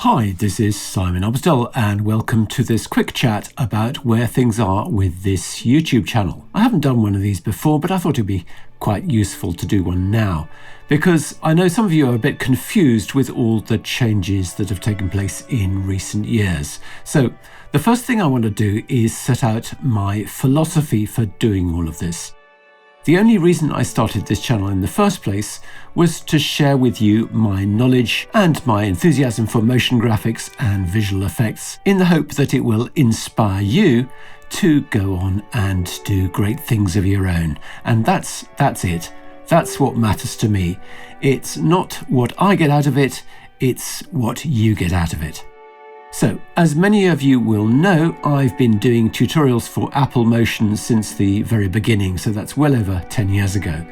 Hi, this is Simon Obsdell and welcome to this quick chat about where things are with this YouTube channel. I haven't done one of these before, but I thought it'd be quite useful to do one now because I know some of you are a bit confused with all the changes that have taken place in recent years. So the first thing I want to do is set out my philosophy for doing all of this. The only reason I started this channel in the first place was to share with you my knowledge and my enthusiasm for motion graphics and visual effects in the hope that it will inspire you to go on and do great things of your own. And that's it. That's what matters to me. It's not what I get out of it, it's what you get out of it. So, as many of you will know, I've been doing tutorials for Apple Motion since the very beginning, so that's well over 10 years ago.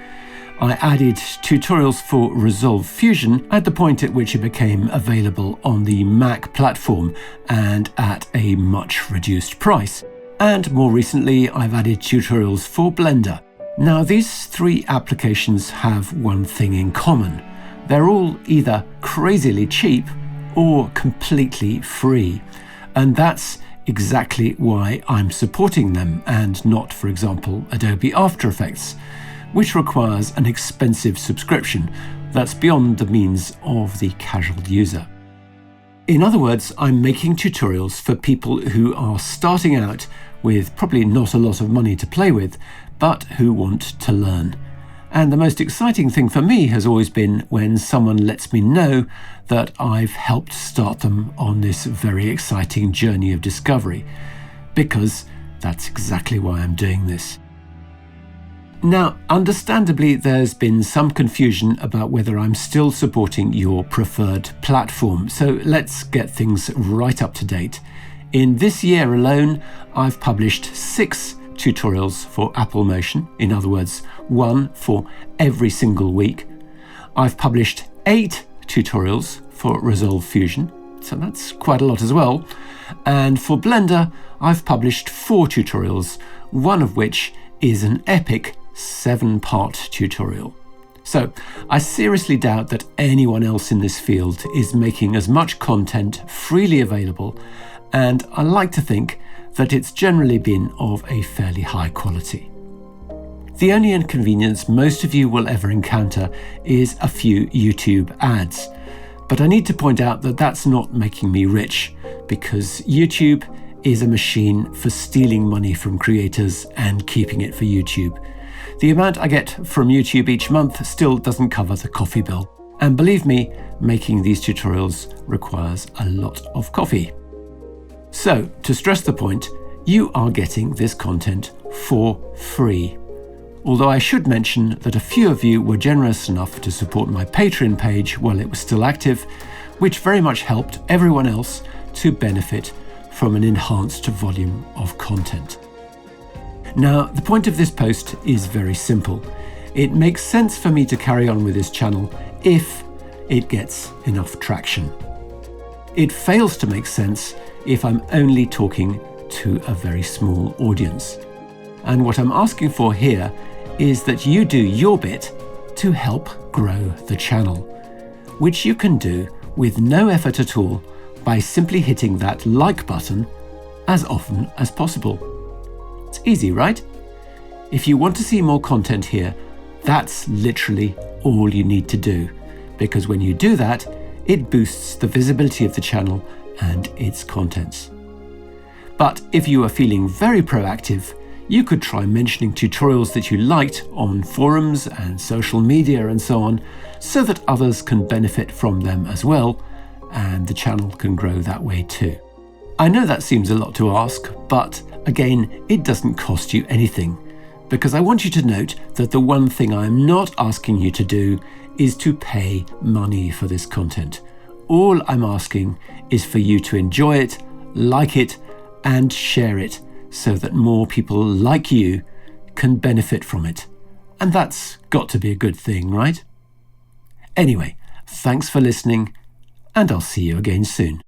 I added tutorials for Resolve Fusion at the point at which it became available on the Mac platform and at a much reduced price. And more recently, I've added tutorials for Blender. Now, these three applications have one thing in common. They're all either crazily cheap or completely free. And that's exactly why I'm supporting them and not, for example, Adobe After Effects, which requires an expensive subscription that's beyond the means of the casual user. In other words, I'm making tutorials for people who are starting out with probably not a lot of money to play with, but who want to learn. And the most exciting thing for me has always been when someone lets me know that I've helped start them on this very exciting journey of discovery, because that's exactly why I'm doing this. Now, understandably, there's been some confusion about whether I'm still supporting your preferred platform, so let's get things right up to date. In this year alone, I've published 6 tutorials for Apple Motion, in other words, 1 for every single week. I've published 8 tutorials for Resolve Fusion, so that's quite a lot as well. And for Blender, I've published 4 tutorials, one of which is an epic 7-part tutorial. So I seriously doubt that anyone else in this field is making as much content freely available, and I like to think that it's generally been of a fairly high quality. The only inconvenience most of you will ever encounter is a few YouTube ads. But I need to point out that that's not making me rich, because YouTube is a machine for stealing money from creators and keeping it for YouTube. The amount I get from YouTube each month still doesn't cover the coffee bill. And believe me, making these tutorials requires a lot of coffee. So, to stress the point, you are getting this content for free. Although I should mention that a few of you were generous enough to support my Patreon page while it was still active, which very much helped everyone else to benefit from an enhanced volume of content. Now, the point of this post is very simple. It makes sense for me to carry on with this channel if it gets enough traction. It fails to make sense if I'm only talking to a very small audience. And what I'm asking for here is that you do your bit to help grow the channel, which you can do with no effort at all by simply hitting that like button as often as possible. It's easy, right? If you want to see more content here, that's literally all you need to do, because when you do that, it boosts the visibility of the channel and its contents. But if you are feeling very proactive, you could try mentioning tutorials that you liked on forums and social media and so on, so that others can benefit from them as well, and the channel can grow that way too. I know that seems a lot to ask, but again, it doesn't cost you anything, because I want you to note that the one thing I'm not asking you to do is to pay money for this content. All I'm asking is for you to enjoy it, like it, and share it so that more people like you can benefit from it. And that's got to be a good thing, right? Anyway, thanks for listening, and I'll see you again soon.